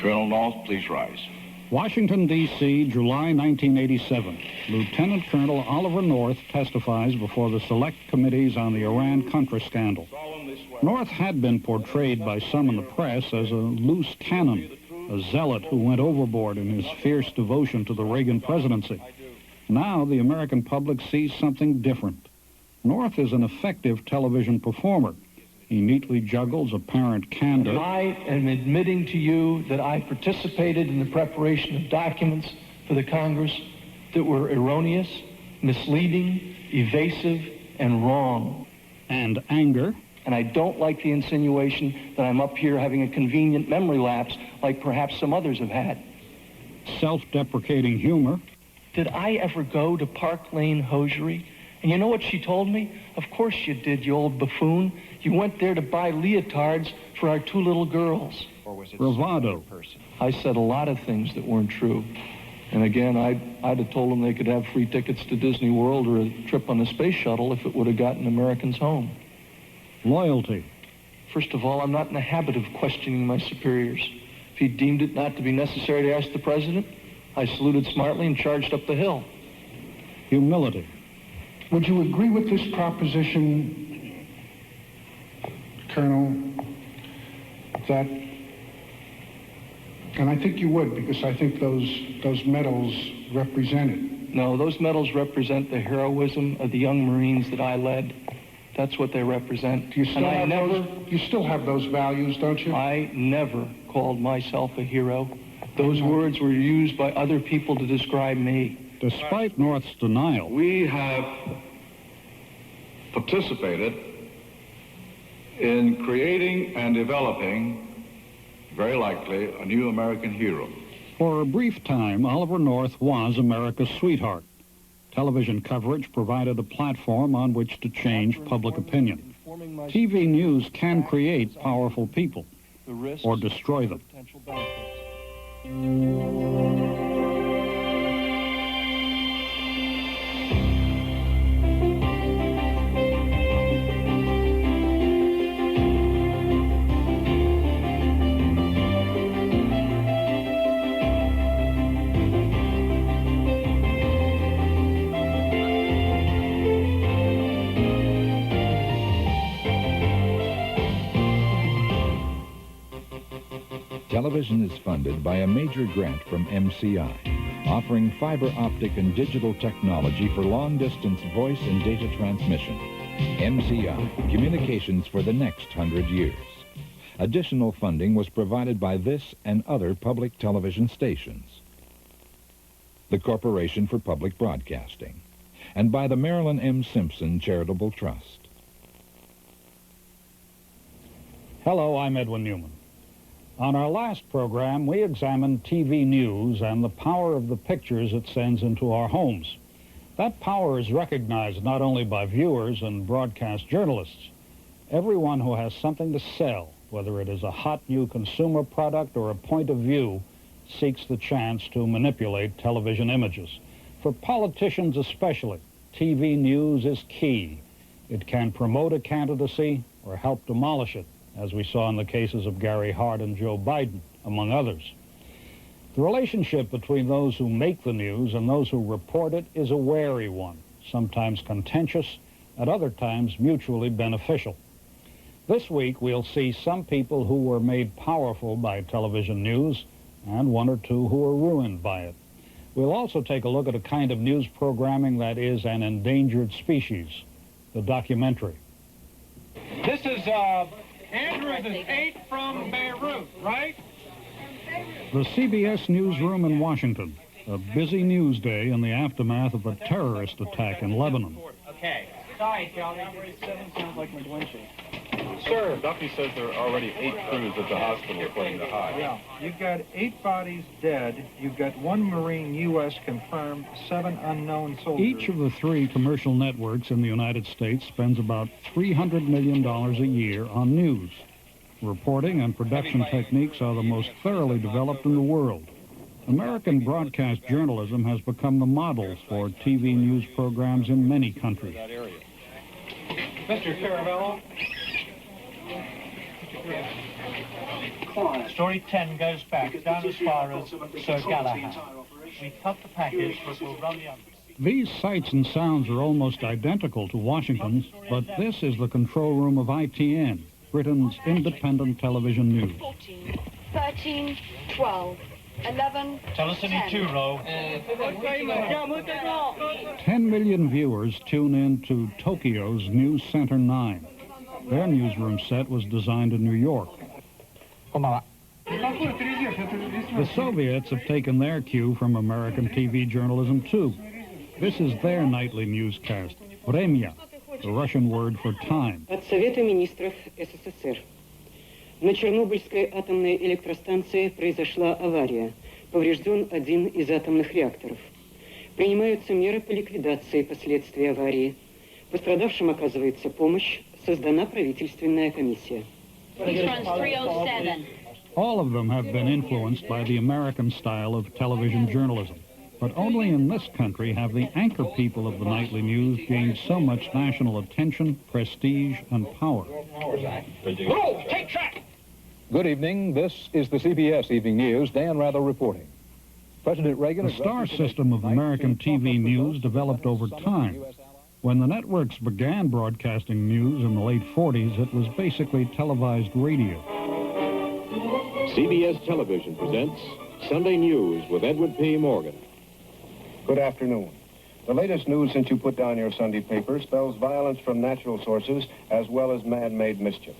Colonel North, please rise. Washington, D.C., July 1987. Lieutenant Colonel Oliver North testifies before the Select Committees on the Iran-Contra scandal. North had been portrayed by some in the press as a loose cannon, a zealot who went overboard in his fierce devotion to the Reagan presidency. Now the American public sees something different. North is an effective television performer. He neatly juggles apparent candor. I am admitting to you that I participated in the preparation of documents for the Congress that were erroneous, misleading, evasive, and wrong. And anger. And I don't like the insinuation that I'm up here having a convenient memory lapse like perhaps some others have had. Self-deprecating humor. Did I ever go to Park Lane Hosiery? And you know what she told me? Of course you did, you old buffoon. You went there to buy leotards for our two little girls. Bravado. I said a lot of things that weren't true. And again, I'd have told them they could have free tickets to Disney World or a trip on the space shuttle if it would have gotten Americans home. Loyalty. First of all, I'm not in the habit of questioning my superiors. If he deemed it not to be necessary to ask the president, I saluted smartly and charged up the hill. Humility. Would you agree with this proposition, Colonel, that, and I think you would, because I think those medals represent it. No, those medals represent the heroism of the young Marines that I led. That's what they represent. You still have those values, don't you? I never called myself a hero. Those words were used by other people to describe me. Despite North's denial, we have participated in creating and developing, very likely, a new American hero. For a brief time, Oliver North was America's sweetheart. Television coverage provided a platform on which to change public opinion. TV news can create powerful people or destroy them. Television is funded by a major grant from MCI, offering fiber optic and digital technology for long-distance voice and data transmission. MCI, communications for the next 100 years. Additional funding was provided by this and other public television stations, the Corporation for Public Broadcasting, and by the Marilyn M. Simpson Charitable Trust. Hello, I'm Edwin Newman. On our last program, we examined TV news and the power of the pictures it sends into our homes. That power is recognized not only by viewers and broadcast journalists. Everyone who has something to sell, whether it is a hot new consumer product or a point of view, seeks the chance to manipulate television images. For politicians especially, TV news is key. It can promote a candidacy or help demolish it, as we saw in the cases of Gary Hart and Joe Biden, among others. The relationship between those who make the news and those who report it is a wary one, sometimes contentious, at other times mutually beneficial. This week, we'll see some people who were made powerful by television news and one or two who were ruined by it. We'll also take a look at a kind of news programming that is an endangered species, the documentary. This is Andrews is 8 from Beirut, right? The CBS newsroom in Washington. A busy news day in the aftermath of a terrorist attack in Lebanon. Okay. Sorry, Charlie. 7 sounds like McGlinchey. Sir, Duffy says there are already 8 crews at the hospital, according to Hyde. Yeah. You've got 8 bodies dead. You've got 1 Marine U.S. confirmed, 7 unknown soldiers. Each of the 3 commercial networks in the United States spends about $300 million a year on news. Reporting and production techniques are the most thoroughly developed in the world. American broadcast journalism has become the model for TV news programs in many countries. Mr. Caravello. Story 10 goes back down as far as Sir Galahad. We cut the package, but we'll run the others. These sights and sounds are almost identical to Washington's, but this is the control room of ITN, Britain's independent television news. 14, 13, 12, 11, Tell us any 10. two-row. 10 million viewers tune in to Tokyo's News Center 9. Their newsroom set was designed in New York. The Soviets have taken their cue from American TV journalism, too. This is their nightly newscast, Vremya, the Russian word for time. От Совета министров СССР. На Чернобыльской атомной электростанции произошла авария. Поврежден один из атомных реакторов. Принимаются меры по ликвидации последствий аварии. Пострадавшим оказывается помощь. Создана правительственная комиссия. This runs 307. All of them have been influenced by the American style of television journalism. But only in this country have the anchor people of the nightly news gained so much national attention, prestige, and power. Move! Take track! Good evening. This is the CBS Evening News. Dan Rather reporting. President Reagan... The star system of American TV news developed over time. When the networks began broadcasting news in the late 40s, it was basically televised radio. CBS Television presents Sunday News with Edwin P. Morgan. Good afternoon. The latest news since you put down your Sunday paper spells violence from natural sources as well as man-made mischief.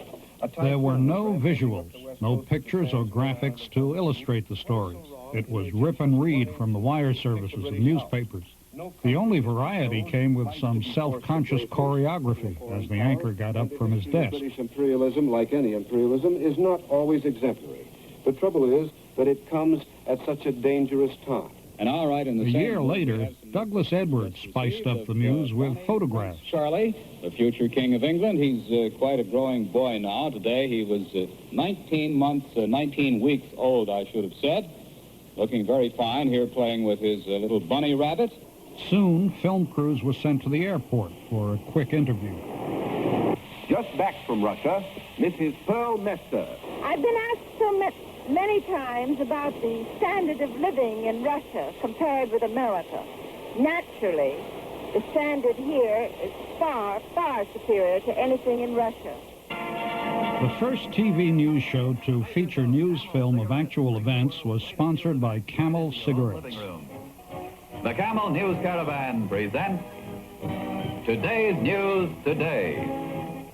There were no visuals, no pictures or graphics to illustrate the stories. It was rip and read from the wire services of newspapers. The only variety came with some self-conscious choreography as the anchor got up from his desk. British imperialism, like any imperialism, is not always exemplary. The trouble is that it comes at such a dangerous time. And all right, in the A year later, Douglas Edwards spiced up the news with photographs. Charlie, the future king of England. He's quite a growing boy now. Today he was 19 weeks old, I should have said. Looking very fine here, playing with his little bunny rabbit. Soon, film crews were sent to the airport for a quick interview. Just back from Russia, Mrs. Pearl Mester. I've been asked so many times about the standard of living in Russia compared with America. Naturally, the standard here is far, far superior to anything in Russia. The first TV news show to feature news film of actual events was sponsored by Camel cigarettes. The Camel News Caravan presents Today's News Today.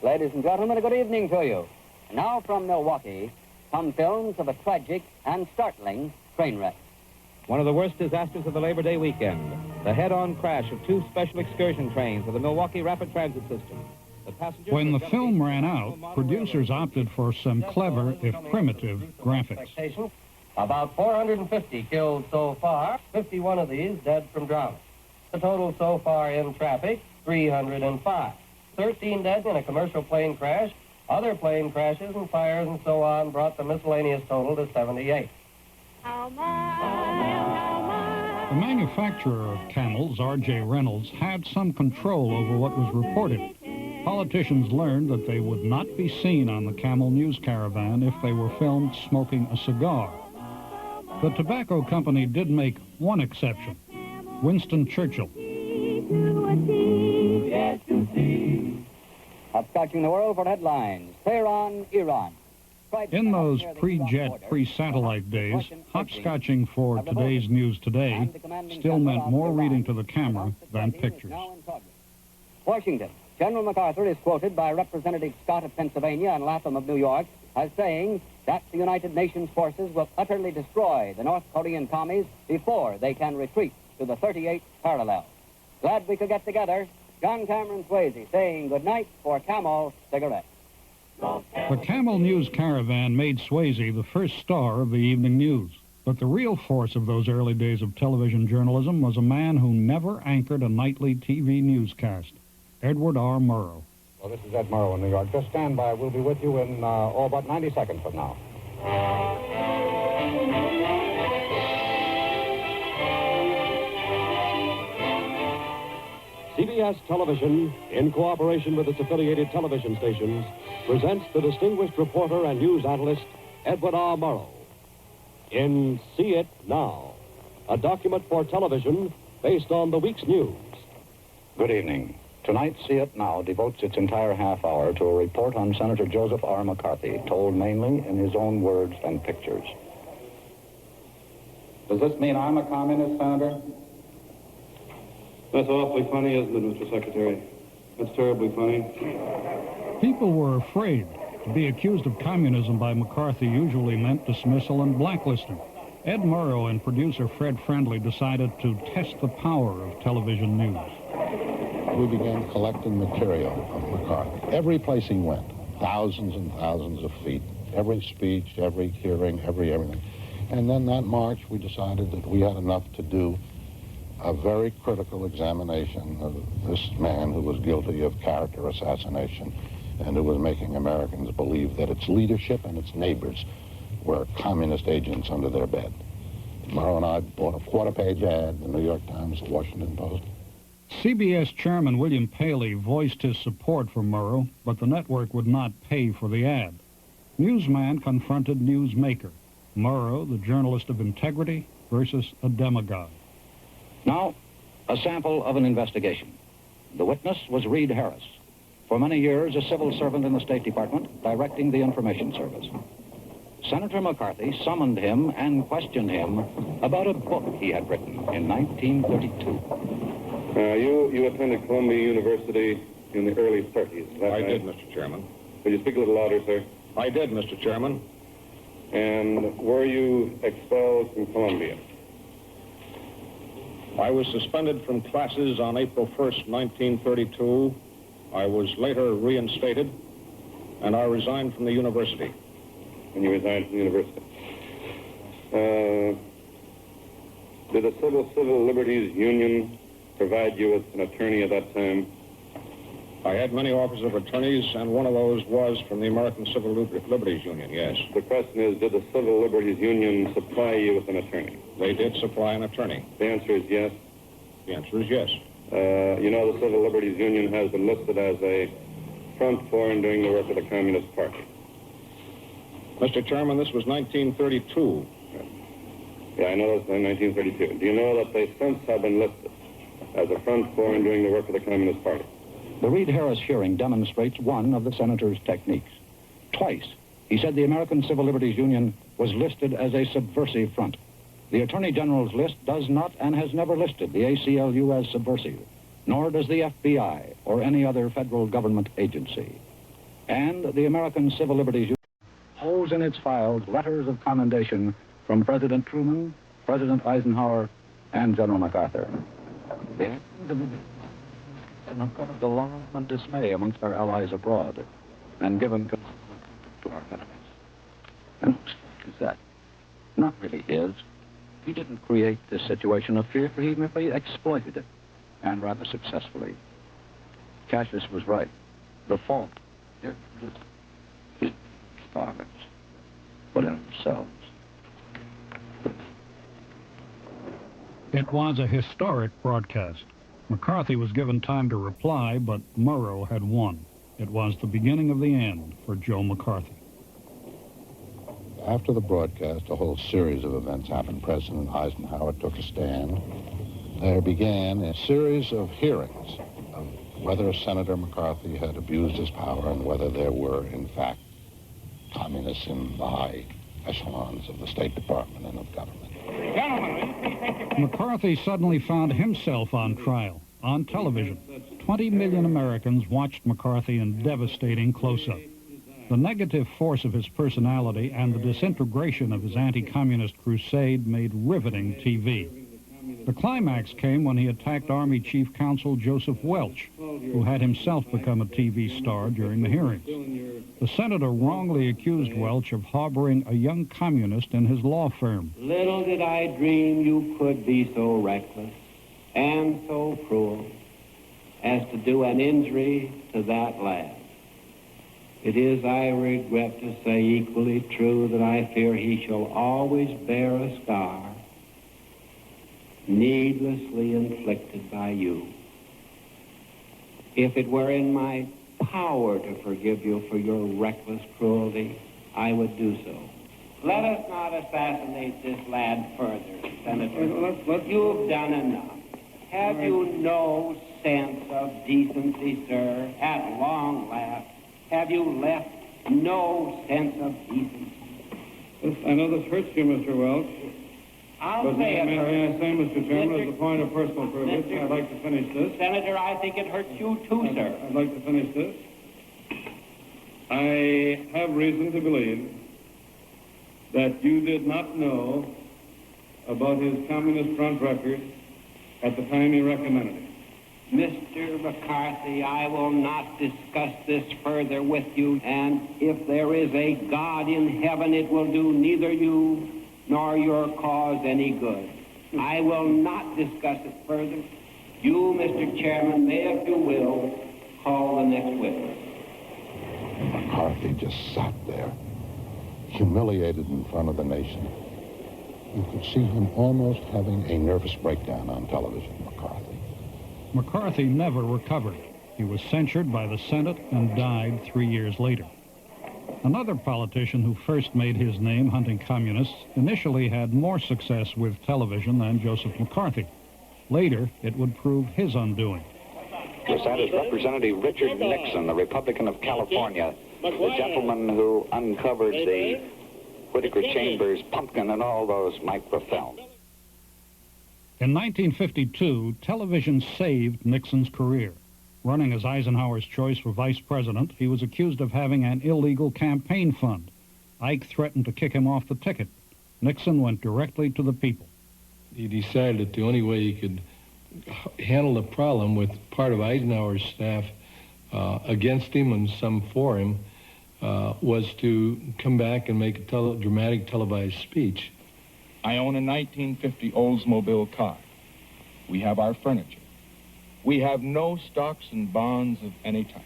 Ladies and gentlemen, a good evening to you. Now from Milwaukee, come films of a tragic and startling train wreck. One of the worst disasters of the Labor Day weekend, the head-on crash of two special excursion trains of the Milwaukee Rapid Transit System. When the film ran out, producers opted for some clever, if primitive, graphics. About 450 killed so far, 51 of these dead from drowning. The total so far in traffic, 305. 13 dead in a commercial plane crash. Other plane crashes and fires and so on brought the miscellaneous total to 78. The manufacturer of Camels, R.J. Reynolds, had some control over what was reported. Politicians learned that they would not be seen on the Camel News Caravan if they were filmed smoking a cigar. The tobacco company did make one exception, Winston Churchill. Hopscotching the world for headlines. Tehran, Iran. In those pre-jet, pre-satellite days, hopscotching for today's news today still meant more reading to the camera than pictures. Washington. General MacArthur is quoted by Representative Scott of Pennsylvania and Latham of New York as saying that the United Nations forces will utterly destroy the North Korean commies before they can retreat to the 38th parallel. Glad we could get together. John Cameron Swayze saying goodnight for Camel cigarettes. The Camel News Caravan made Swayze the first star of the evening news. But the real force of those early days of television journalism was a man who never anchored a nightly TV newscast, Edward R. Murrow. Well, this is Ed Murrow in New York. Just stand by. We'll be with you in about 90 seconds from now. CBS Television, in cooperation with its affiliated television stations, presents the distinguished reporter and news analyst, Edwin R. Murrow. In See It Now, a document for television based on the week's news. Good evening. Tonight, See It Now devotes its entire half hour to a report on Senator Joseph R. McCarthy, told mainly in his own words and pictures. Does this mean I'm a communist, Senator? That's awfully funny, isn't it, Mr. Secretary? That's terribly funny. People were afraid. To be accused of communism by McCarthy usually meant dismissal and blacklisting. Ed Murrow and producer Fred Friendly decided to test the power of television news. We began collecting material of McCarthy. Every place he went, thousands and thousands of feet, every speech, every hearing, everything. And then that March, we decided that we had enough to do a very critical examination of this man who was guilty of character assassination and who was making Americans believe that its leadership and its neighbors were communist agents under their bed. Murrow and I bought a quarter-page ad, the New York Times, the Washington Post. CBS Chairman William Paley voiced his support for Murrow, but the network would not pay for the ad. Newsman confronted newsmaker. Murrow, the journalist of integrity, versus a demagogue. Now, a sample of an investigation. The witness was Reed Harris. For many years, a civil servant in the State Department, directing the Information Service. Senator McCarthy summoned him and questioned him about a book he had written in 1932. You attended Columbia University in the early 30s. I did, Mr. Chairman. Would you speak a little louder, sir? I did, Mr. Chairman. And were you expelled from Columbia? I was suspended from classes on April 1st, 1932. I was later reinstated, and I resigned from the university. And you resigned from the university. Did the Civil Liberties Union provide you with an attorney at that time? I had many offers of attorneys, and one of those was from the American Civil Liberties Union, yes. The question is, did the Civil Liberties Union supply you with an attorney? They did supply an attorney. The answer is yes? The answer is yes. You know, the Civil Liberties Union has been listed as a front for and doing the work of the Communist Party. Mr. Chairman, this was 1932. Yeah, I know that's 1932. Do you know that they since have been listed as a front for and doing the work of the Communist Party? The Reed Harris hearing demonstrates one of the senator's techniques. Twice, he said the American Civil Liberties Union was listed as a subversive front. The Attorney General's list does not and has never listed the ACLU as subversive, nor does the FBI or any other federal government agency. And the American Civil Liberties Union holds in its files letters of commendation from President Truman, President Eisenhower, and General MacArthur. The of alarm and dismay amongst our allies abroad, and given to our enemies. And whose fault is that? Not really his. He didn't create this situation of fear, for he merely exploited it, and rather successfully. Cassius was right. The fault is ours, but in themselves. It was a historic broadcast. McCarthy was given time to reply, but Murrow had won. It was the beginning of the end for Joe McCarthy. After the broadcast, a whole series of events happened. President Eisenhower took a stand. There began a series of hearings of whether Senator McCarthy had abused his power and whether there were, in fact, communists in the high echelons of the State Department and of government. McCarthy suddenly found himself on trial, on television. 20 million Americans watched McCarthy in devastating close-up. The negative force of his personality and the disintegration of his anti-communist crusade made riveting TV. The climax came when he attacked Army Chief Counsel Joseph Welch, who had himself become a TV star during the hearings. The senator wrongly accused Welch of harboring a young communist in his law firm. Little did I dream you could be so reckless and so cruel as to do an injury to that lad. It is, I regret to say, equally true that I fear he shall always bear a scar needlessly inflicted by you. If it were in my power to forgive you for your reckless cruelty, I would do so. Let us not assassinate this lad further, Senator. You've done enough. Have you no sense of decency, sir? At long last, have you left no sense of decency? I know this hurts you, Mr. Welch. I'll say it. May I say, Mr. Chairman, as a point of personal privilege, I'd like to finish this. Senator, I think it hurts you too, sir. I'd like to finish this. I have reason to believe that you did not know about his Communist Front record at the time he recommended it. Mr. McCarthy, I will not discuss this further with you, and if there is a God in heaven, it will do neither you nor your cause any good. I will not discuss it further. You, Mr. Chairman, may, if you will, call the next witness. McCarthy just sat there, humiliated in front of the nation. You could see him almost having a nervous breakdown on television, McCarthy. McCarthy never recovered. He was censured by the Senate and died 3 years later. Another politician who first made his name hunting communists initially had more success with television than Joseph McCarthy. Later, it would prove his undoing. Yes, that is Representative Richard Nixon, the Republican of California, the gentleman who uncovered the Whittaker Chambers pumpkin and all those microfilms. In 1952, television saved Nixon's career. Running as Eisenhower's choice for vice president, he was accused of having an illegal campaign fund. Ike threatened to kick him off the ticket. Nixon went directly to the people. He decided that the only way he could handle the problem with part of Eisenhower's staff against him and some for him was to come back and make a dramatic televised speech. I own a 1950 Oldsmobile car. We have our furniture. We have no stocks and bonds of any type.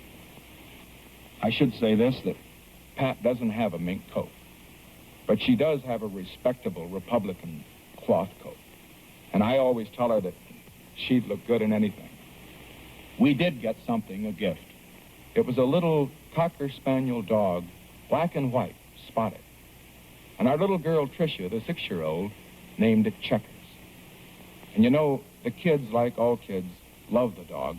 I should say this, that Pat doesn't have a mink coat, but she does have a respectable Republican cloth coat. And I always tell her that she'd look good in anything. We did get something, a gift. It was a little Cocker Spaniel dog, black and white, spotted. And our little girl, Tricia, the 6-year-old, named it Checkers. And you know, the kids, like all kids, love the dog.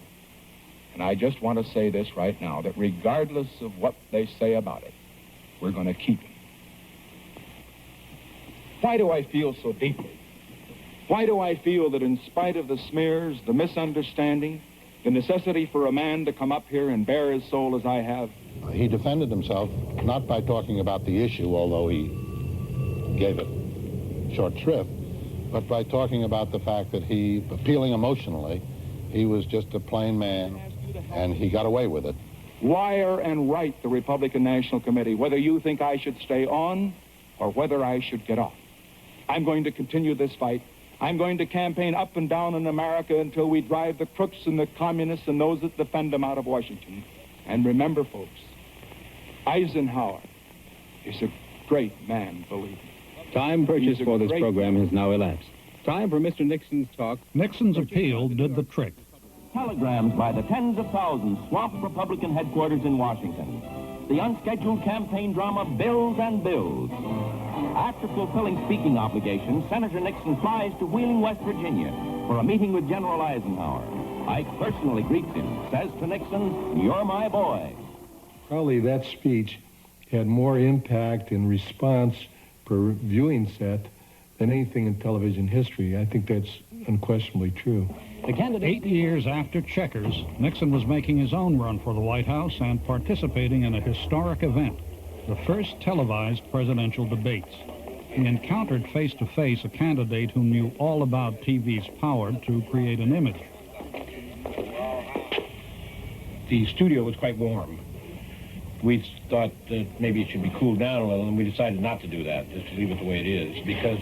And I just want to say this right now, that regardless of what they say about it, we're going to keep him. Why do I feel so deeply? Why do I feel that in spite of the smears, the misunderstanding, the necessity for a man to come up here and bare his soul as I have? He defended himself not by talking about the issue, although he gave it short shrift, but by talking about the fact that he, appealing emotionally, he was just a plain man, and he got away with it. Wire and write the Republican National Committee whether you think I should stay on or whether I should get off. I'm going to continue this fight. I'm going to campaign up and down in America until we drive the crooks and the communists and those that defend them out of Washington. And remember, folks, Eisenhower is a great man, believe me. Time purchased for this program has now elapsed. Time for Mr. Nixon's talk. Nixon's appeal did the trick. Telegrams by the tens of thousands swamped Republican headquarters in Washington. The unscheduled campaign drama builds and builds. After fulfilling speaking obligations, Senator Nixon flies to Wheeling, West Virginia for a meeting with General Eisenhower. Ike personally greets him, says to Nixon, "You're my boy." Probably that speech had more impact and response per viewing set than anything in television history. I think that's unquestionably true. 8 years after Checkers, Nixon was making his own run for the White House and participating in a historic event, the first televised presidential debates. He encountered face-to-face a candidate who knew all about TV's power to create an image. The studio was quite warm. We thought that maybe it should be cooled down a little, and we decided not to do that, just to leave it the way it is, because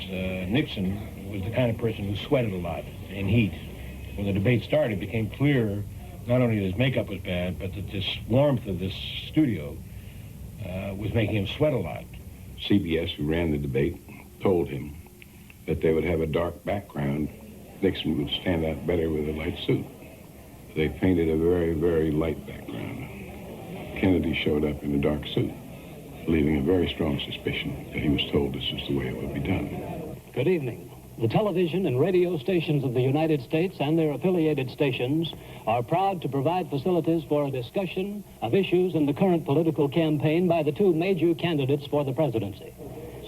Nixon was the kind of person who sweated a lot in heat. When the debate started, it became clear not only that his makeup was bad, but that this warmth of this studio was making him sweat a lot. CBS, who ran the debate, told him that they would have a dark background. Nixon would stand out better with a light suit. They painted a very, very light background. Kennedy showed up in a dark suit. leaving a very strong suspicion that he was told this is the way it would be done. Good evening. The television and radio stations of the United States and their affiliated stations are proud to provide facilities for a discussion of issues in the current political campaign by the two major candidates for the presidency,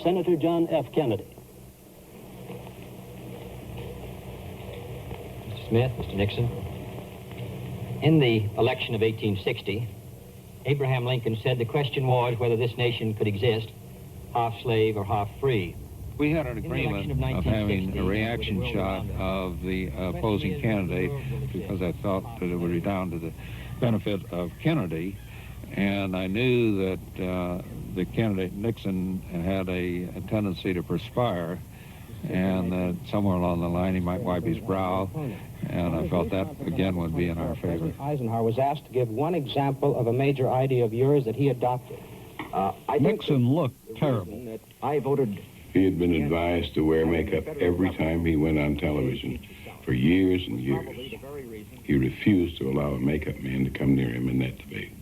Senator John F. Kennedy. Mr. Smith, Mr. Nixon, in the election of 1860, Abraham Lincoln said the question was whether this nation could exist half slave or half free. We had an agreement of having a reaction shot of the opposing candidate because I thought that it would redound to the benefit of Kennedy. And I knew that the candidate Nixon had a tendency to perspire and that somewhere along the line he might wipe his brow. And I felt that, again, would be in our favor. President Eisenhower was asked to give one example of a major idea of yours that he adopted. Nixon looked terrible. I voted... He had been advised to wear makeup every time he went on television for years and years. He refused to allow a makeup man to come near him in that debate.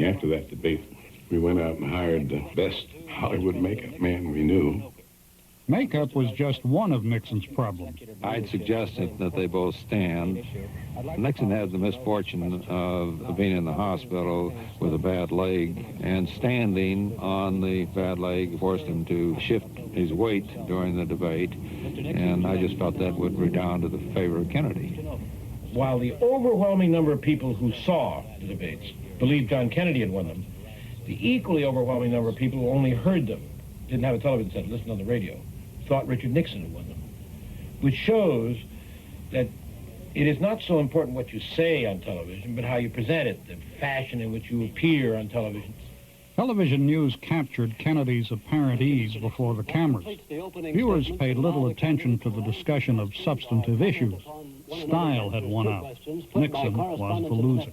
After that debate, we went out and hired the best Hollywood makeup man we knew. Makeup was just one of Nixon's problems. I'd suggested that they both stand. Nixon had the misfortune of being in the hospital with a bad leg, and standing on the bad leg forced him to shift his weight during the debate, and I just felt that would redound to the favor of Kennedy. While the overwhelming number of people who saw the debates believed John Kennedy had won them, the equally overwhelming number of people who only heard them, didn't have a television set, listened on the radio, thought Richard Nixon had won them, which shows that it is not so important what you say on television, but how you present it, the fashion in which you appear on television. Television news captured Kennedy's apparent ease before the cameras. Viewers paid little attention to the discussion of substantive issues. Style had won out. Nixon was the loser.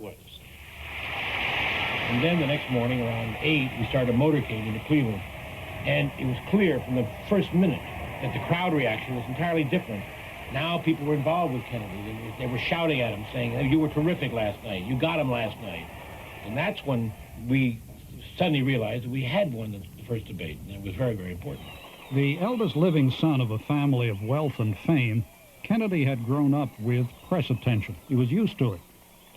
And then the next morning, around 8, we started a motorcade into Cleveland. And it was clear from the first minute that the crowd reaction was entirely different. Now people were involved with Kennedy. They were shouting at him, saying, "You were terrific last night. You got him last night." And that's when we suddenly realized that we had won the first debate, and it was very, very important. The eldest living son of a family of wealth and fame, Kennedy had grown up with press attention. He was used to it.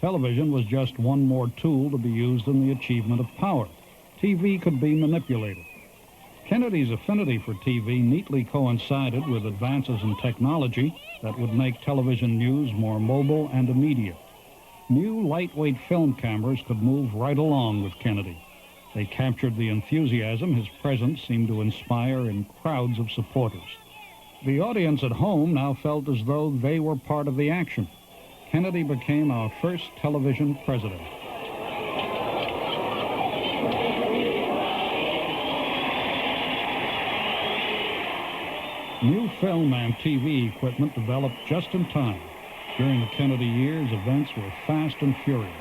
Television was just one more tool to be used in the achievement of power. TV could be manipulated. Kennedy's affinity for TV neatly coincided with advances in technology that would make television news more mobile and immediate. New lightweight film cameras could move right along with Kennedy. They captured the enthusiasm his presence seemed to inspire in crowds of supporters. The audience at home now felt as though they were part of the action. Kennedy became our first television president. New film and TV equipment developed just in time. During the Kennedy years, events were fast and furious.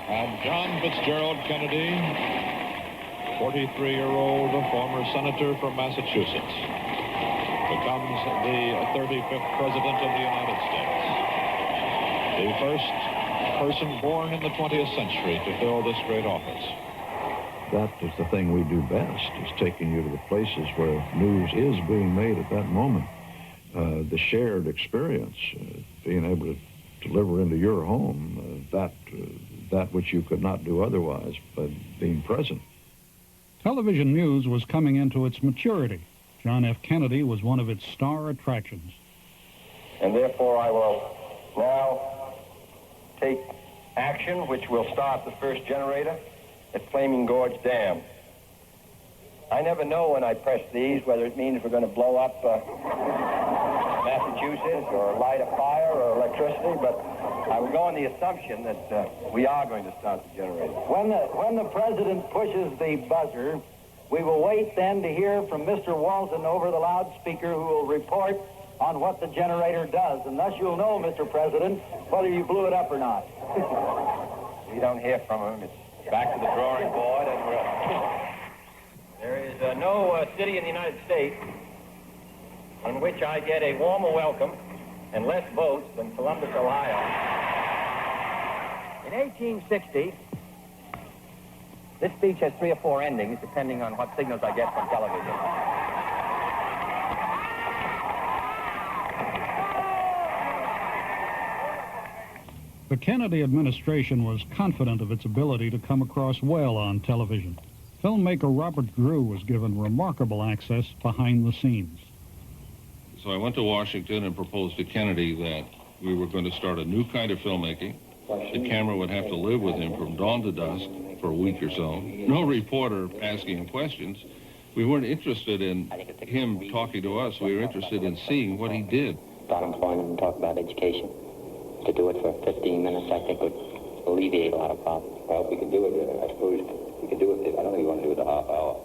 And John Fitzgerald Kennedy, 43-year-old former senator from Massachusetts, becomes the 35th president of the United States. The first person born in the 20th century to fill this great office. That is the thing we do best, is taking you to the places where news is being made at that moment. The shared experience, being able to deliver into your home that which you could not do otherwise, but being present. Television news was coming into its maturity. John F. Kennedy was one of its star attractions. And therefore I will now take action which will start the first generator at Flaming Gorge Dam. I never know when I press these whether it means we're going to blow up Massachusetts or light a fire or electricity, but I would go on the assumption that we are going to start the generator. When the president pushes the buzzer, we will wait then to hear from Mr. Walton over the loudspeaker, who will report on what the generator does, and thus you'll know, Mr. President, whether you blew it up or not. We don't hear from him. It's back to the drawing board, and there is no city in the United States on which I get a warmer welcome and less votes than Columbus, Ohio. In 1860, this speech has 3 or 4 endings, depending on what signals I get from television. The Kennedy administration was confident of its ability to come across well on television. Filmmaker Robert Grew was given remarkable access behind the scenes. So I went to Washington and proposed to Kennedy that we were going to start a new kind of filmmaking. The camera would have to live with him from dawn to dusk for a week or so. No reporter asking him questions. We weren't interested in him talking to us. We were interested in seeing what he did. About employment and talk about education. To do it for 15 minutes, I think, would alleviate a lot of problems. Well, if we could do it, I suppose we could do it. I don't think we want to do it a half hour.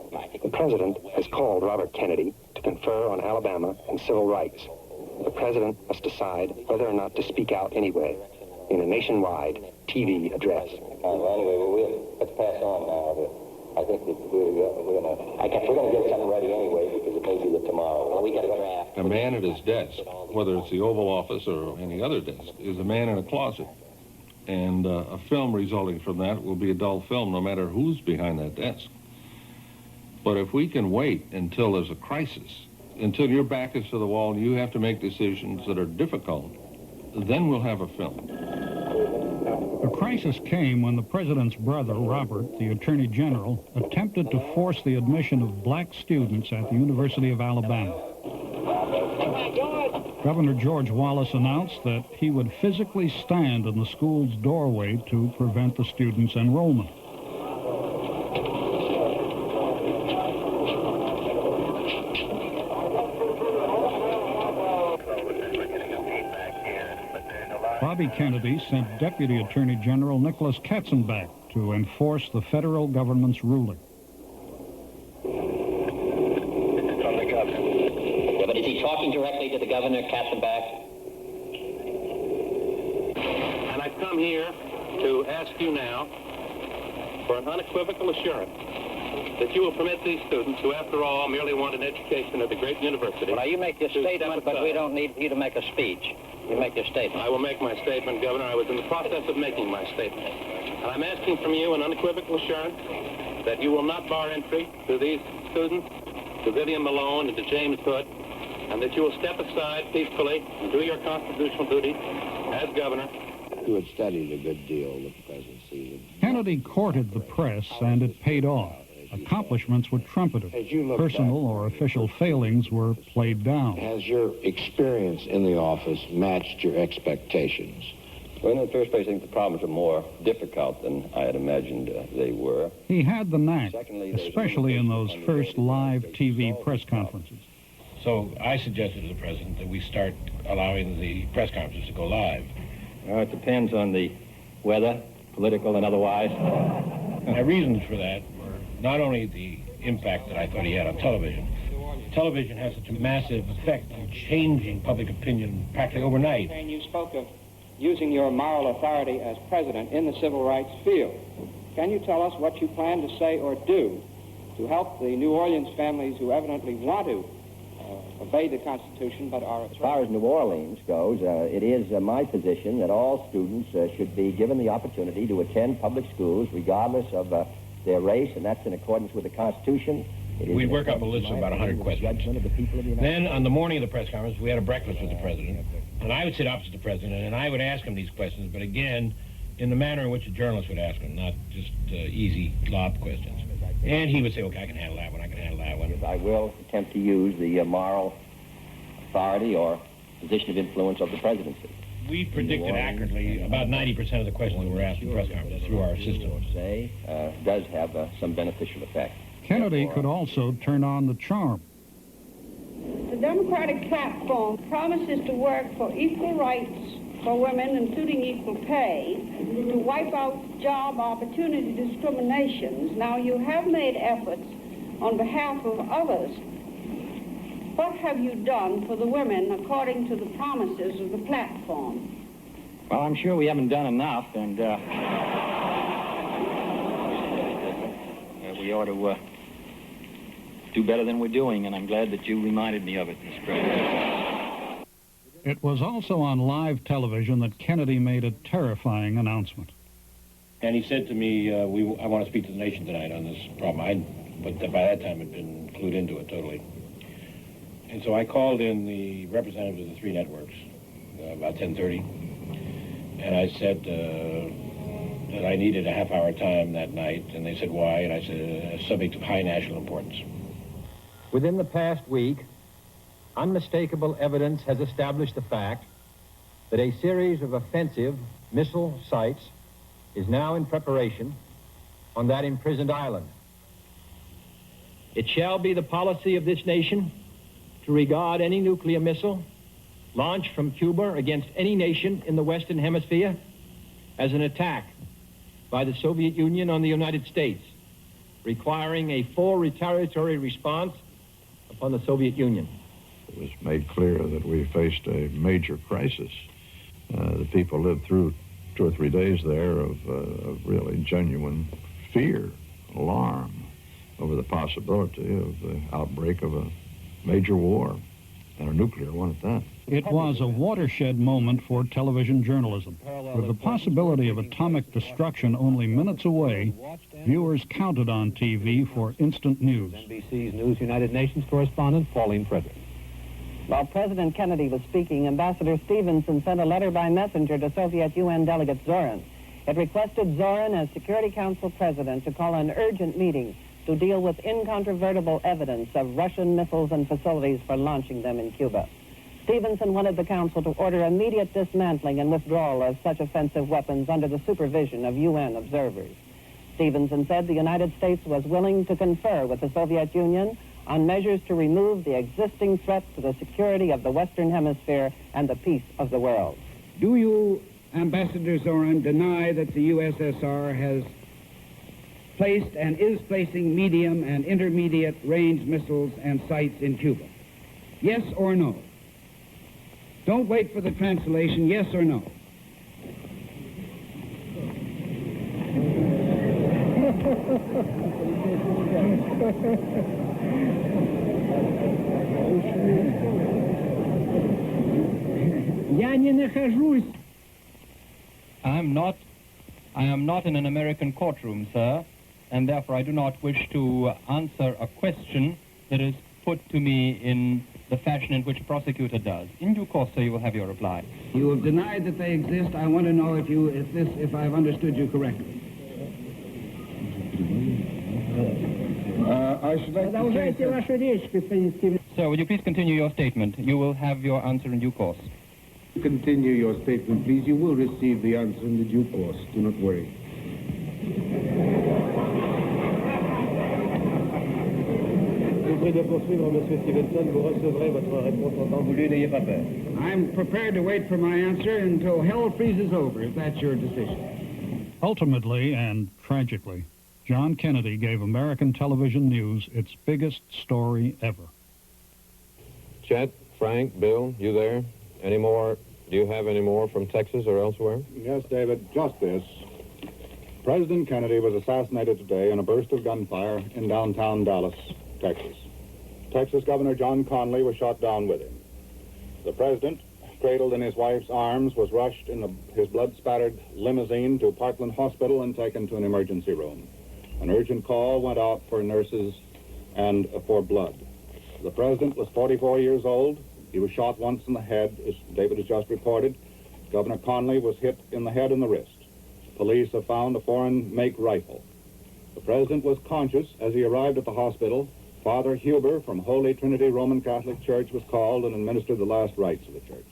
The president has called Robert Kennedy to confer on Alabama and civil rights. The president must decide whether or not to speak out anyway in a nationwide TV address. Well, anyway, let's pass on now. I think that we're going to get something ready anyway, because it may be that tomorrow. Well, we got a draft. A man at his desk, whether it's the Oval Office or any other desk, is a man in a closet. And a film resulting from that will be a dull film no matter who's behind that desk. But if we can wait until there's a crisis, until your back is to the wall and you have to make decisions that are difficult, then we'll have a film. The crisis came when the president's brother, Robert, the Attorney General, attempted to force the admission of black students at the University of Alabama. Governor George Wallace announced that he would physically stand in the school's doorway to prevent the students' enrollment. Bobby Kennedy sent Deputy Attorney General Nicholas Katzenbach to enforce the federal government's ruling. Yeah, but is he talking directly to the governor, Katzenbach? And I've come here to ask you now for an unequivocal assurance that you will permit these students, who after all merely want an education at the great university... Well, you make your statement, but we don't need you to make a speech. You make your statement. I will make my statement, Governor. I was in the process of making my statement. And I'm asking from you an unequivocal assurance that you will not bar entry to these students, to Vivian Malone and to James Hood, and that you will step aside peacefully and do your constitutional duty as governor. You had studied a good deal with the presidency. Kennedy courted the press, and it paid off. Accomplishments were trumpeted. Personal or official failings were played down. Has your experience in the office matched your expectations? Well, in the first place, I think the problems are more difficult than I had imagined they were. He had the knack, especially in those first live TV press conferences. So I suggested to the president that we start allowing the press conferences to go live. Well, it depends on the weather, political and otherwise. My reasons for that were not only the impact that I thought he had on television. Television has such a massive effect on changing public opinion practically overnight. And you spoke of using your moral authority as president in the civil rights field. Can you tell us what you plan to say or do to help the New Orleans families who evidently want to obey the Constitution but are... As far as New Orleans goes, it is my position that all students should be given the opportunity to attend public schools regardless of their race, and that's in accordance with the Constitution. We'd work up a list of about 100 questions. Then, on the morning of the press conference, we had a breakfast with the president, and I would sit opposite the president, and I would ask him these questions, but again, in the manner in which a journalist would ask them, not just easy lob questions. And he would say, okay, I can handle that one, I can handle that one. I will attempt to use the moral authority or position of influence of the presidency. We predicted accurately about 90% of the questions that were asked in press conferences through our system. Does have some beneficial effect. Kennedy could also turn on the charm. The Democratic platform promises to work for equal rights for women, including equal pay, to wipe out job opportunity discriminations. Now, you have made efforts on behalf of others. What have you done for the women according to the promises of the platform? Well, I'm sure we haven't done enough, and we ought to do better than we're doing, and I'm glad that you reminded me of it, Mr. President. It was also on live television that Kennedy made a terrifying announcement. And he said to me, I want to speak to the nation tonight on this problem. But by that time had been clued into it totally. And so I called in the representatives of the three networks about 10:30. And I said that I needed a half-hour time that night. And they said, why? And I said, a subject of high national importance. Within the past week, unmistakable evidence has established the fact that a series of offensive missile sites is now in preparation on that imprisoned island. It shall be the policy of this nation to regard any nuclear missile launched from Cuba against any nation in the Western Hemisphere as an attack by the Soviet Union on the United States, requiring a full retaliatory response upon the Soviet Union. It was made clear that we faced a major crisis. The people lived through 2 or 3 days there of really genuine fear, alarm over the possibility of the outbreak of a major war, and a nuclear one at that. It was a watershed moment for television journalism. With the possibility of atomic destruction only minutes away, viewers counted on TV for instant news. NBC's News United Nations correspondent Pauline Frederick. While President Kennedy was speaking, Ambassador Stevenson sent a letter by messenger to Soviet UN delegate Zorin. It requested Zorin, as Security Council president, to call an urgent meeting to deal with incontrovertible evidence of Russian missiles and facilities for launching them in Cuba. Stevenson wanted the Council to order immediate dismantling and withdrawal of such offensive weapons under the supervision of UN observers. Stevenson said the United States was willing to confer with the Soviet Union on measures to remove the existing threat to the security of the Western Hemisphere and the peace of the world. Do you, Ambassador Zorin, deny that the USSR has placed and is placing medium and intermediate range missiles and sites in Cuba? Yes or no? Don't wait for the translation, yes or no? I am not in an American courtroom, sir, and therefore I do not wish to answer a question that is put to me in the fashion in which a prosecutor does. In due course, sir, you will have your reply. You have denied that they exist. I want to know if I've understood you correctly. I should like to Sir, will you please continue your statement? You will have your answer in due course. Continue your statement, please. You will receive the answer in the due course. Do not worry. I'm prepared to wait for my answer until hell freezes over, if that's your decision. Ultimately and tragically, John Kennedy gave American television news its biggest story ever. Chet, Frank, Bill, you there? Any more? Do you have any more from Texas or elsewhere? Yes, David, just this. President Kennedy was assassinated today in a burst of gunfire in downtown Dallas, Texas. Texas Governor John Conley was shot down with him. The president, cradled in his wife's arms, was rushed in his blood-spattered limousine to Parkland Hospital and taken to an emergency room. An urgent call went out for nurses and for blood. The president was 44 years old. He was shot once in the head, as David has just reported. Governor Conley was hit in the head and the wrist. Police have found a foreign-make rifle. The president was conscious as he arrived at the hospital. Father Huber from Holy Trinity Roman Catholic Church was called and administered the last rites of the church.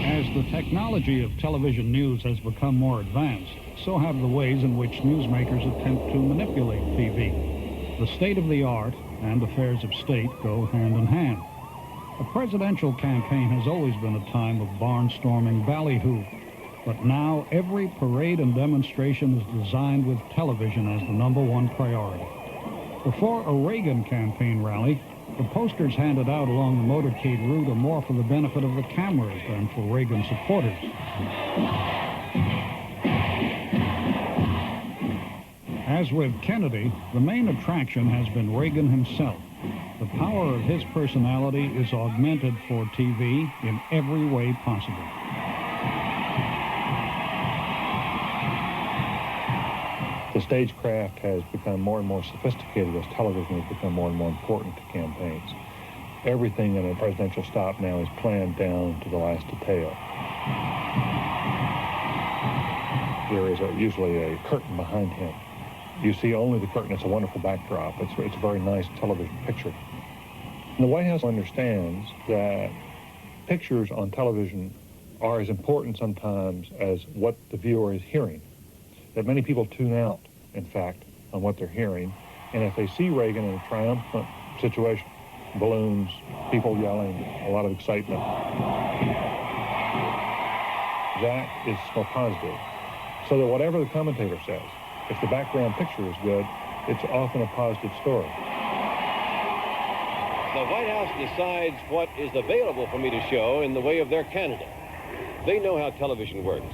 As the technology of television news has become more advanced, so have the ways in which newsmakers attempt to manipulate TV. The state of the art and affairs of state go hand in hand. A presidential campaign has always been a time of barnstorming ballyhoo, but now every parade and demonstration is designed with television as the #1 priority. Before a Reagan campaign rally, the posters handed out along the motorcade route are more for the benefit of the cameras than for Reagan supporters. As with Kennedy, the main attraction has been Reagan himself. The power of his personality is augmented for TV in every way possible. The stagecraft has become more and more sophisticated as television has become more and more important to campaigns. Everything in a presidential stop now is planned down to the last detail. There is usually a curtain behind him. You see only the curtain. It's a wonderful backdrop. It's a very nice television picture. And the White House understands that pictures on television are as important sometimes as what the viewer is hearing. That many people tune out, in fact, on what they're hearing. And if they see Reagan in a triumphant situation, balloons, people yelling, a lot of excitement, that is more positive. So that whatever the commentator says, if the background picture is good, it's often a positive story. The White House decides what is available for me to show in the way of their candidate. They know how television works.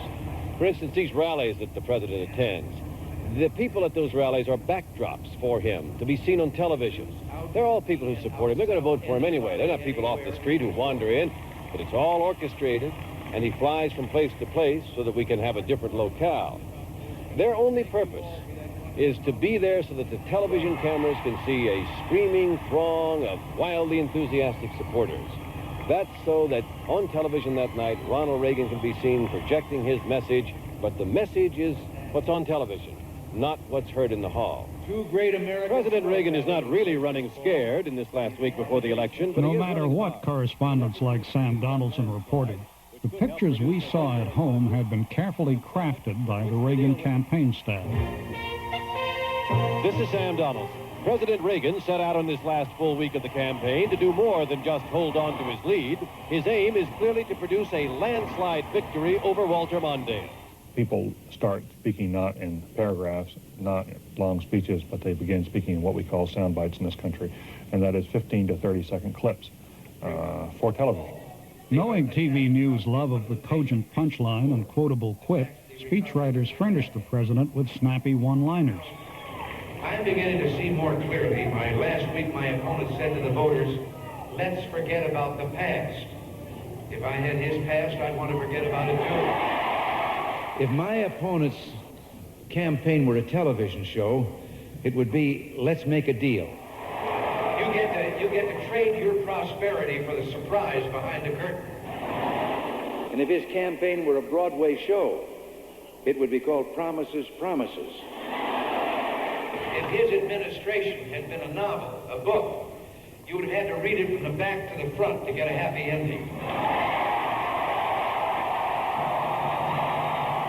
For instance, these rallies that the president attends, the people at those rallies are backdrops for him to be seen on television. They're all people who support him. They're going to vote for him anyway. They're not people off the street who wander in, but it's all orchestrated, and he flies from place to place so that we can have a different locale. Their only purpose is to be there so that the television cameras can see a screaming throng of wildly enthusiastic supporters. That's so that on television that night, Ronald Reagan can be seen projecting his message, but the message is what's on television, not what's heard in the hall. Two great Americans. President Reagan is not really running scared in this last week before the election. But no matter what correspondents like Sam Donaldson reported, the pictures we saw at home had been carefully crafted by the Reagan campaign staff. This is Sam Donaldson. President Reagan set out on this last full week of the campaign to do more than just hold on to his lead. His aim is clearly to produce a landslide victory over Walter Mondale. People start speaking not in paragraphs, not long speeches, but they begin speaking in what we call sound bites in this country, and that is 15 to 30-second clips for television. Knowing TV News' love of the cogent punchline and quotable quip, speechwriters furnished the president with snappy one-liners. I'm beginning to see more clearly. Last week, my opponent said to the voters, let's forget about the past. If I had his past, I'd want to forget about it too. If my opponent's campaign were a television show, it would be, let's make a deal. You get to trade your prosperity for the surprise behind the curtain. And if his campaign were a Broadway show, it would be called Promises, Promises. If his administration had been a novel, a book, you would have had to read it from the back to the front to get a happy ending.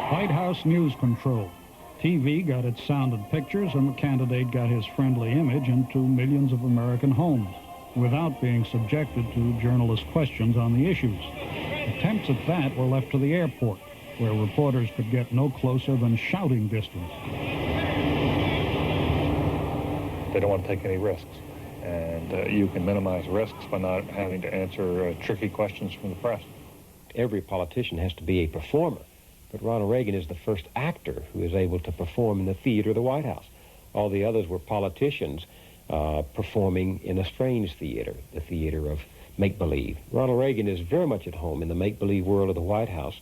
White House News Control. TV got its sound and pictures, and the candidate got his friendly image into millions of American homes without being subjected to journalist questions on the issues. Attempts at that were left to the airport, where reporters could get no closer than shouting distance. They don't want to take any risks, and you can minimize risks by not having to answer tricky questions from the press. Every politician has to be a performer, but Ronald Reagan is the first actor who is able to perform in the theater of the White House. All the others were politicians performing in a strange theater, the theater of make-believe. Ronald Reagan is very much at home in the make-believe world of the White House,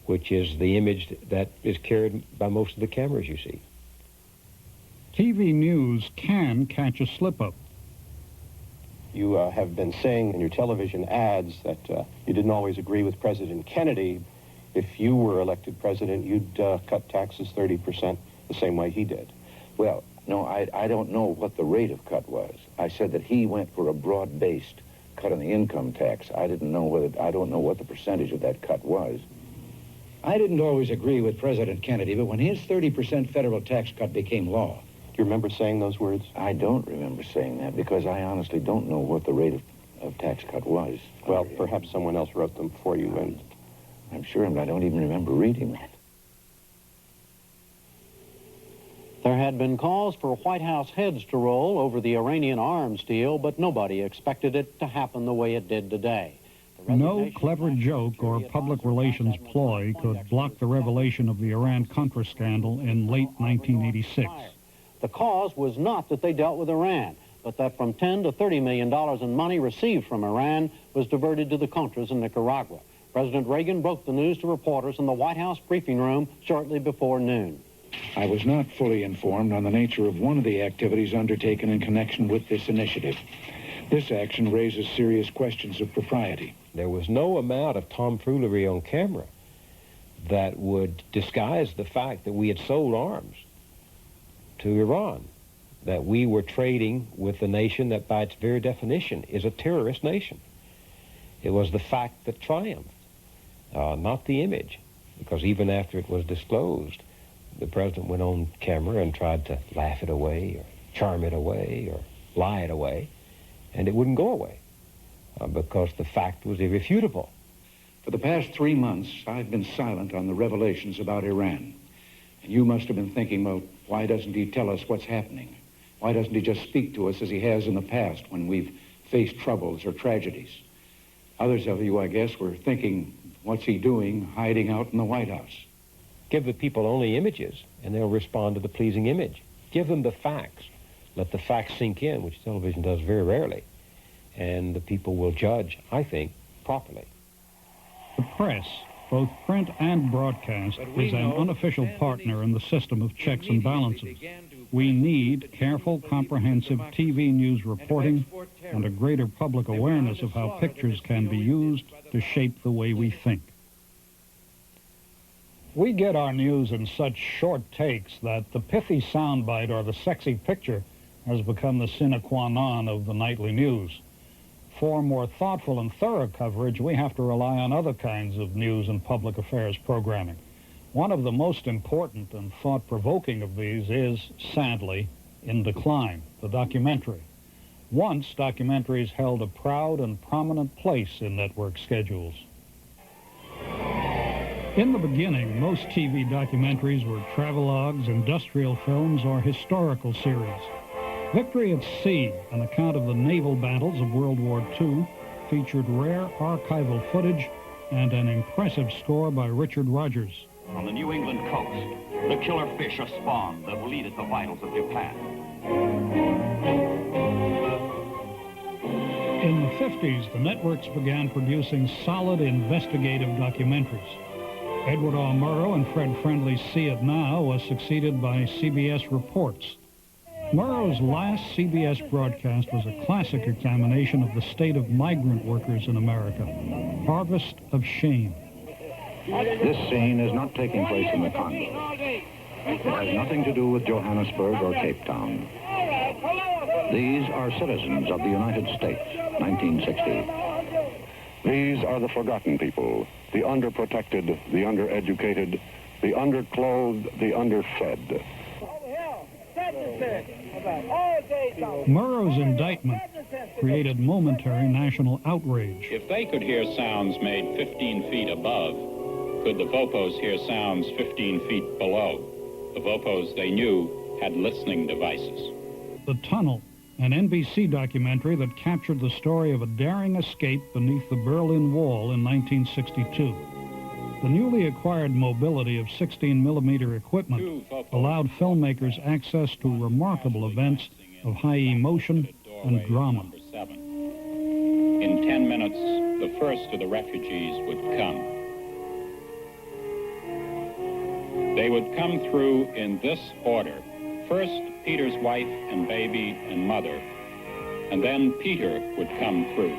which is the image that is carried by most of the cameras you see. TV News can catch a slip-up. You have been saying in your television ads that you didn't always agree with President Kennedy. If you were elected president, you'd cut taxes 30% the same way he did. Well, no, I don't know what the rate of cut was. I said that he went for a broad-based cut on the income tax. I don't know what the percentage of that cut was. I didn't always agree with President Kennedy, but when his 30% federal tax cut became law... Do you remember saying those words? I don't remember saying that because I honestly don't know what the rate of tax cut was. Well, perhaps someone else wrote them for you, and... I'm sure I don't even remember reading that. There had been calls for White House heads to roll over the Iranian arms deal, but nobody expected it to happen the way it did today. No clever joke or public relations ploy could block the revelation of the Iran-Contra scandal in late 1986. The cause was not that they dealt with Iran. but that from $10 to $30 million in money received from Iran was diverted to the Contras in Nicaragua. President Reagan broke the news to reporters in the White House briefing room shortly before noon. I was not fully informed on the nature of one of the activities undertaken in connection with this initiative. This action raises serious questions of propriety. There was no amount of tomfoolery on camera that would disguise the fact that we had sold arms to Iran, that we were trading with a nation that by its very definition is a terrorist nation. It was the fact that triumphed, not the image, because even after it was disclosed, the president went on camera and tried to laugh it away or charm it away or lie it away, and it wouldn't go away because the fact was irrefutable. For the past 3 months, I've been silent on the revelations about Iran. And you must have been thinking, well, why doesn't he tell us what's happening? Why doesn't he just speak to us as he has in the past when we've faced troubles or tragedies? Others of you, I guess, were thinking, what's he doing hiding out in the White House? Give the people only images, and they'll respond to the pleasing image. Give them the facts. Let the facts sink in, which television does very rarely. And the people will judge, I think, properly. The press, both print and broadcast, is an unofficial partner in the system of checks and balances. We need careful, comprehensive TV news reporting and a greater public awareness of how pictures can be used to shape the way we think. We get our news in such short takes that the pithy soundbite or the sexy picture has become the sine qua non of the nightly news. For more thoughtful and thorough coverage, we have to rely on other kinds of news and public affairs programming. One of the most important and thought-provoking of these is, sadly, in decline, the documentary. Once, documentaries held a proud and prominent place in network schedules. In the beginning, most TV documentaries were travelogues, industrial films, or historical series. Victory at Sea, an account of the naval battles of World War II, featured rare archival footage and an impressive score by Richard Rogers. On the New England coast, the killer fish are spawned that will eat at the vitals of Japan. In the 50s, the networks began producing solid investigative documentaries. Edward R. Murrow and Fred Friendly's See It Now was succeeded by CBS Reports. Murrow's last CBS broadcast was a classic examination of the state of migrant workers in America. Harvest of Shame. This scene is not taking place in the Congo. It has nothing to do with Johannesburg or Cape Town. These are citizens of the United States, 1960. These are the forgotten people, the underprotected, the undereducated, the underclothed, the underfed. Murrow's indictment created momentary national outrage. If they could hear sounds made 15 feet above, could the Vopos hear sounds 15 feet below? The Vopos, they knew, had listening devices. The Tunnel, an NBC documentary that captured the story of a daring escape beneath the Berlin Wall in 1962. The newly acquired mobility of 16mm equipment allowed filmmakers access to remarkable events of high emotion and drama. In 10 minutes, the first of the refugees would come. They would come through in this order. First, Peter's wife and baby and mother, and then Peter would come through.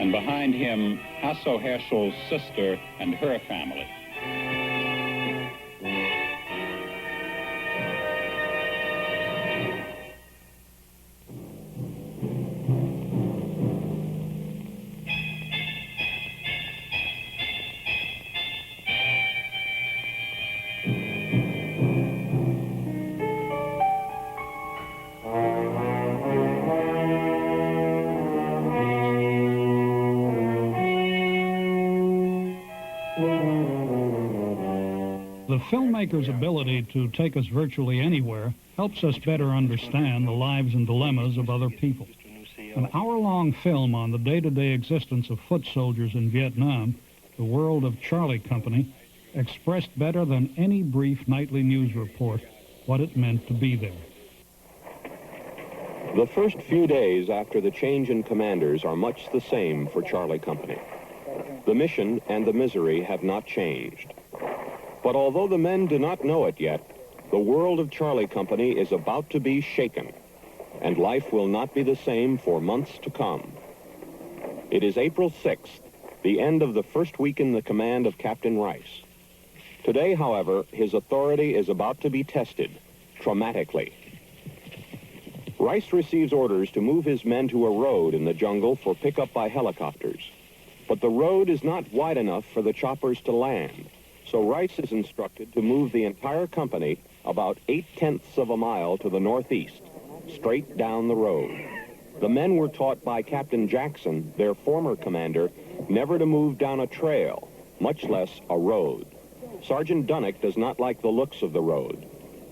And behind him, Hasso Herschel's sister and her family. The filmmaker's ability to take us virtually anywhere helps us better understand the lives and dilemmas of other people. An hour-long film on the day-to-day existence of foot soldiers in Vietnam, The World of Charlie Company, expressed better than any brief nightly news report what it meant to be there. The first few days after the change in commanders are much the same for Charlie Company. The mission and the misery have not changed. But although the men do not know it yet, the world of Charlie Company is about to be shaken, and life will not be the same for months to come. It is April 6th, the end of the first week in the command of Captain Rice. Today, however, his authority is about to be tested, traumatically. Rice receives orders to move his men to a road in the jungle for pickup by helicopters. But the road is not wide enough for the choppers to land, so Rice is instructed to move the entire company about 0.8 of a mile to the northeast, straight down the road. The men were taught by Captain Jackson, their former commander, never to move down a trail, much less a road. Sergeant Dunnick does not like the looks of the road.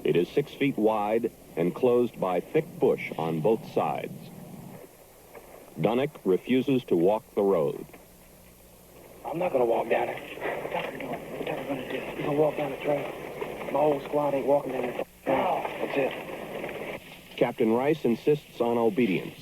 It is 6 feet wide and closed by thick bush on both sides. Dunnick refuses to walk the road. I'm not going to walk down it. What are we doing? What are we going to do? We're going to walk down the trail. My whole squad ain't walking down the trail. That's it. Captain Rice insists on obedience.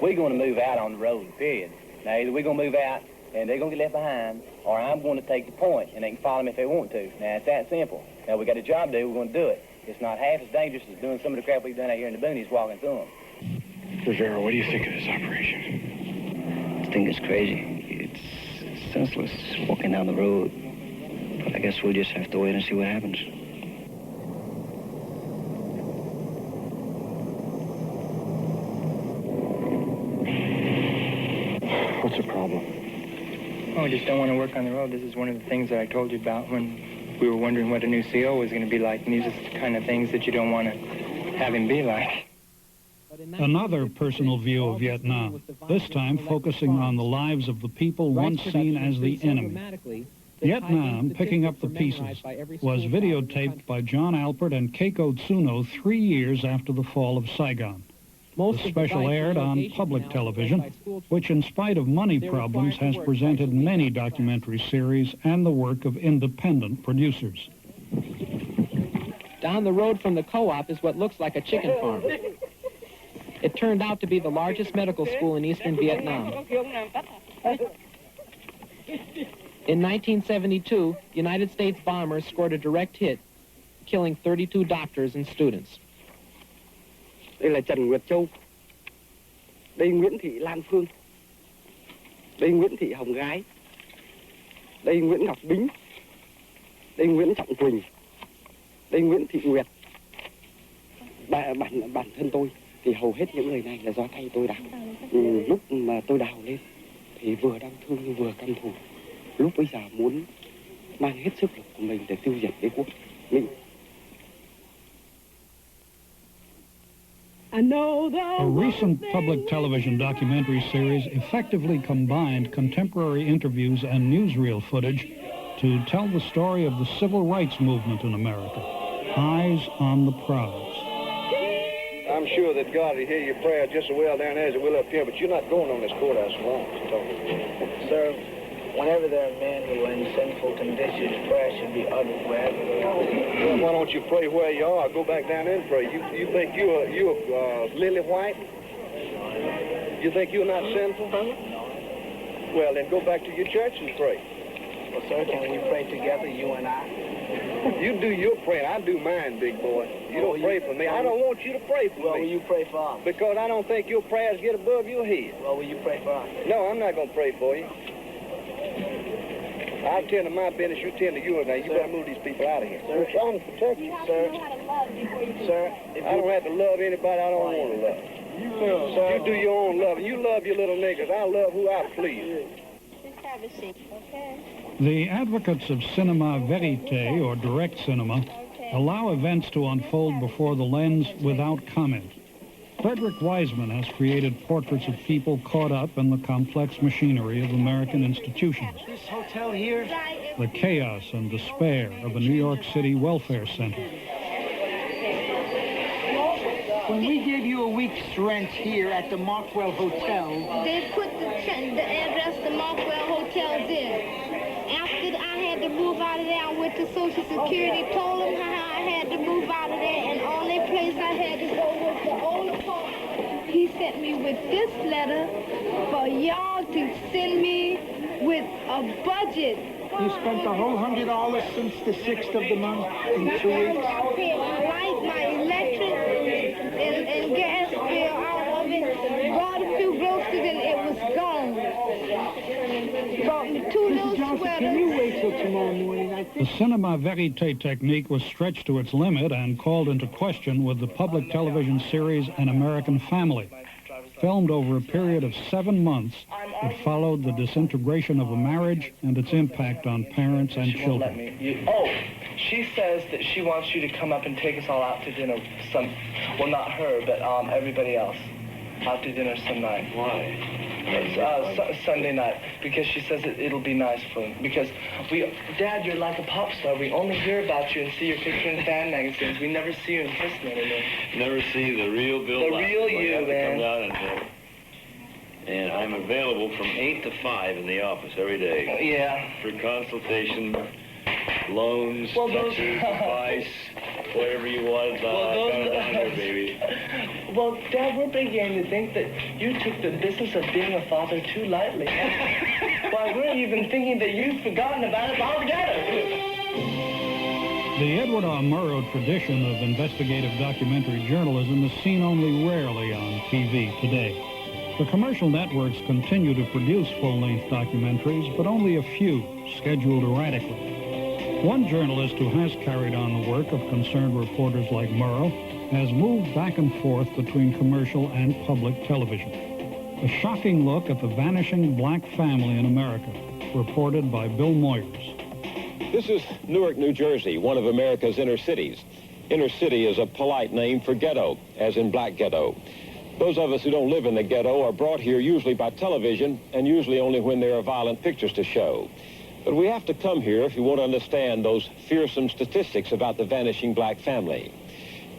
We're going to move out on the road, period. Now, either we're going to move out and they're going to get left behind, or I'm going to take the point and they can follow me if they want to. Now, it's that simple. Now, we got a job to do. We're going to do it. It's not half as dangerous as doing some of the crap we've done out here in the boonies walking through them. Rivera, what do you think of this operation? I think it's crazy. It's senseless walking down the road. But I guess we'll just have to wait and see what happens. What's the problem? Oh, we just don't want to work on the road. This is one of the things that I told you about when we were wondering what a new CO was going to be like. And these are the kind of things that you don't want to have him be like. Another personal view of Vietnam, this time focusing on the lives of the people once seen as the enemy. Vietnam, picking up the pieces, was videotaped by John Alpert and Keiko Tsuno 3 years after the fall of Saigon. The special aired on public television, which in spite of money problems has presented many documentary series and the work of independent producers. Down the road from the co-op is what looks like a chicken farm. It turned out to be the largest medical school in eastern Vietnam. In 1972, United States bombers scored a direct hit, killing 32 doctors and students. Đây là Trần Nguyệt Châu. Đây Nguyễn Thị Lan Phương. Đây Nguyễn Thị Hồng Gái. Đây Nguyễn Ngọc Bính. Đây Nguyễn Trọng Quỳnh. Đây Nguyễn Thị Nguyệt. Bản thân tôi thì hầu hết những người này là do tay tôi đào. Lúc mà tôi đào lên thì vừa đau thương vừa căm thù. Lúc bây giờ muốn mang hết sức lực của mình để tiêu diệt đế quốc Mỹ. A recent public television documentary series effectively combined contemporary interviews and newsreel footage to tell the story of the civil rights movement in America. Eyes on the prize. I'm sure that God will hear your prayer just as well down there as it will up here, but you're not going on this courthouse alone. Sir, whenever there are men who are in sinful conditions, prayer should be uttered wherever they are. Well, why don't you pray where you are? Go back down there and pray. You think you're lily white? You think you're not sinful? Well, then go back to your church and pray. Well, sir, can we pray together, you and I? You do your praying. I do mine, big boy. You don't pray for me. I don't want you to pray for me. Well, will you pray for us? Because I don't think your prayers get above your head. Well, will you pray for us? No, I'm not going to pray for you. I tend to my business, you tend to yours. Now, you better move these people out of here. Sir, we're trying to protect you, sir. Sir, I don't have to love anybody I don't want to love. Sir, you do your own loving. You love your little niggas. I love who I please. Just have a seat, okay? The advocates of cinema verite, or direct cinema, allow events to unfold before the lens without comment. Frederick Wiseman has created portraits of people caught up in the complex machinery of American institutions. This hotel here? The chaos and despair of a New York City welfare center. When we gave you a week's rent here at the Markwell Hotel... They put the address the Markwell Hotel there. After I had to move out of there, I went to Social Security, told them how I had to move out of there, and only place I had to go was the old apartment. sent me with this letter for y'all to send me with a budget. You spent the whole $100 since the 6th of the month in 2 weeks? I paid my light, my electric, and gas bill out of it. Bought a few groceries and it was gone. Bought me 2 little sweaters. Can you wait till tomorrow morning? The cinema verite technique was stretched to its limit and called into question with the public television series An American Family. Filmed over a period of 7 months, it followed the disintegration of a marriage and its impact on parents and children. She says that she wants you to come up and take us all out to dinner well, not her, but everybody else. Out to dinner some night. Why? Sunday night, because she says it'll be nice for him. Because Dad, you're like a pop star. We only hear about you and see your picture in fan magazines. We never see you in person anymore. Never see the real Bill. The Black. real You you, have to man. come down and I'm available from 8 to 5 in the office every day. Yeah. For consultation, loans, Well, those- touches, advice, whatever you want. Well, come down here, baby. Well, Dad, we're beginning to think that you took the business of being a father too lightly. Why, we're even thinking that you've forgotten about it altogether. The Edwin R. Murrow tradition of investigative documentary journalism is seen only rarely on TV today. The commercial networks continue to produce full-length documentaries, but only a few, scheduled erratically. One journalist who has carried on the work of concerned reporters like Murrow has moved back and forth between commercial and public television. A shocking look at the vanishing black family in America, reported by Bill Moyers. This is Newark, New Jersey, one of America's inner cities. Inner city is a polite name for ghetto, as in black ghetto. Those of us who don't live in the ghetto are brought here usually by television, and usually only when there are violent pictures to show. But we have to come here if you want to understand those fearsome statistics about the vanishing black family.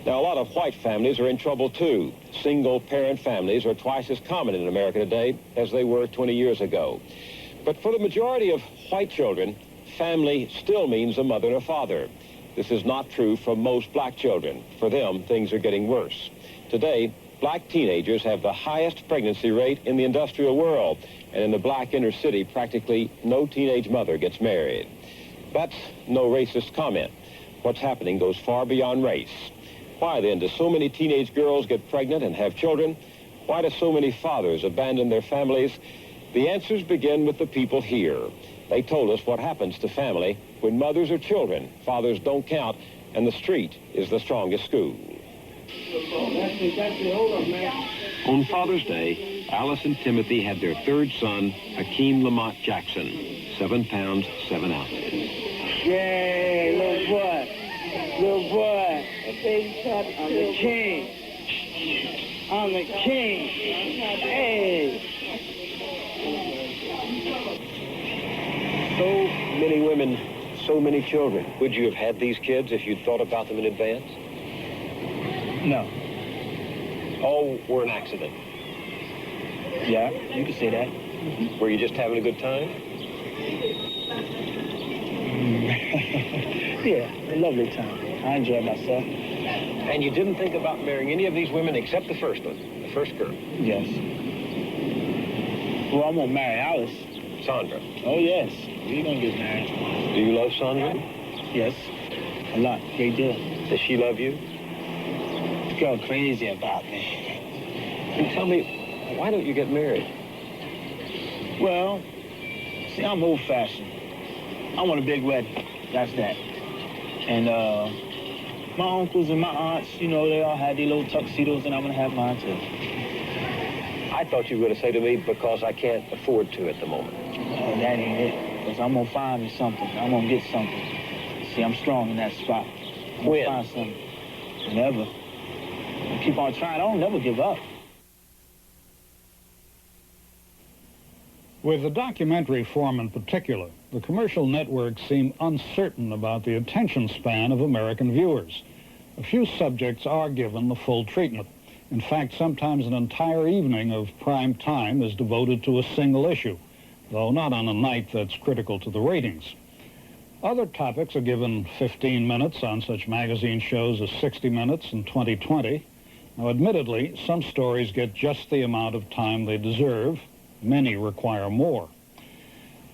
Now, a lot of white families are in trouble, too. Single-parent families are twice as common in America today as they were 20 years ago. But for the majority of white children, family still means a mother and a father. This is not true for most black children. For them, things are getting worse. Today, black teenagers have the highest pregnancy rate in the industrial world, and in the black inner city, practically no teenage mother gets married. That's no racist comment. What's happening goes far beyond race. Why, then, do so many teenage girls get pregnant and have children? Why do so many fathers abandon their families? The answers begin with the people here. They told us what happens to family when mothers are children, fathers don't count, and the street is the strongest school. On Father's Day, Alice and Timothy had their third son, Hakeem Lamont Jackson, 7 pounds, 7 ounces. Yay, little boy. Little boy. I'm the king. I'm the king. Hey. So many women, so many children. Would you have had these kids if you'd thought about them in advance? No. All were an accident. Yeah, you can say that. Were you just having a good time? Yeah, a lovely time. I enjoyed myself. And you didn't think about marrying any of these women except the first one, the first girl? Yes. Well, I'm gonna marry Alice. Sandra? Oh, yes. We're gonna get married. Do you love Sandra? Yes. A lot. Great deal. Does she love you? This girl crazy about me. And tell me, why don't you get married? Well, see, I'm old-fashioned. I want a big wedding. That's that. And, my uncles and my aunts, you know, they all had their little tuxedos, and I'm gonna have mine, too. I thought you were going to say to me, because I can't afford to at the moment. Oh, that ain't it. Because I'm gonna find me something. I'm gonna get something. See, I'm strong in that spot. I'm When? gonna find something. Never. I keep on trying. I don't never give up. With the documentary form in particular, the commercial networks seem uncertain about the attention span of American viewers. A few subjects are given the full treatment. In fact, sometimes an entire evening of prime time is devoted to a single issue, though not on a night that's critical to the ratings. Other topics are given 15 minutes on such magazine shows as 60 Minutes and 2020. Now, admittedly, some stories get just the amount of time they deserve. Many require more.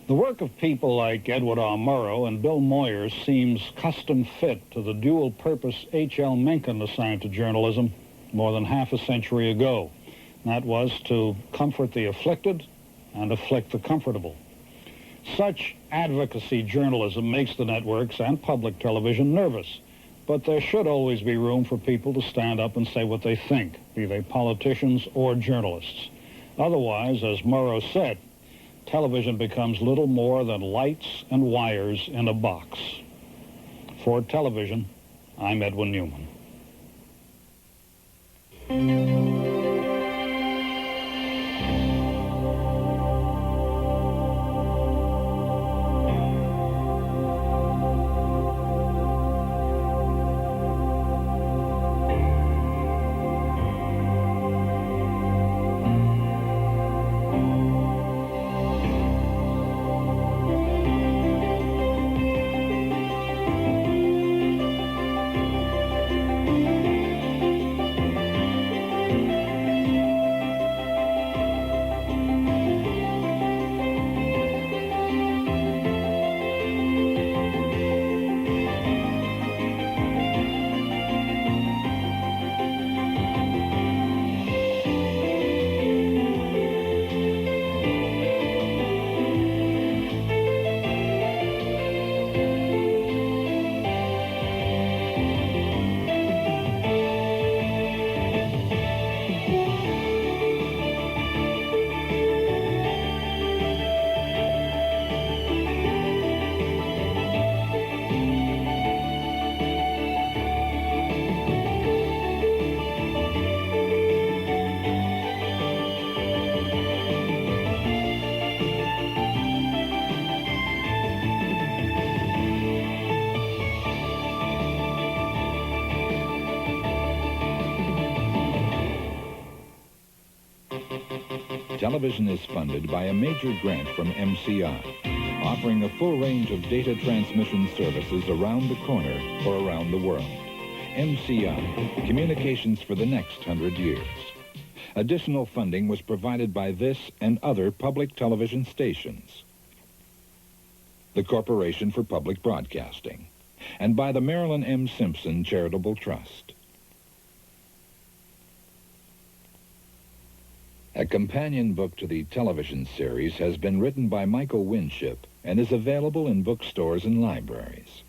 The work of people like Edwin R. Murrow and Bill Moyers seems custom fit to the dual-purpose H.L. Mencken assigned to journalism more than half a century ago. That was to comfort the afflicted and afflict the comfortable. Such advocacy journalism makes the networks and public television nervous, but there should always be room for people to stand up and say what they think, be they politicians or journalists. Otherwise, as Murrow said, television becomes little more than lights and wires in a box. For television, I'm Edwin Newman. Television is funded by a major grant from MCI, offering a full range of data transmission services around the corner or around the world. MCI, communications for the next 100 years. Additional funding was provided by this and other public television stations, the Corporation for Public Broadcasting, and by the Marilyn M. Simpson Charitable Trust. A companion book to the television series has been written by Michael Winship and is available in bookstores and libraries.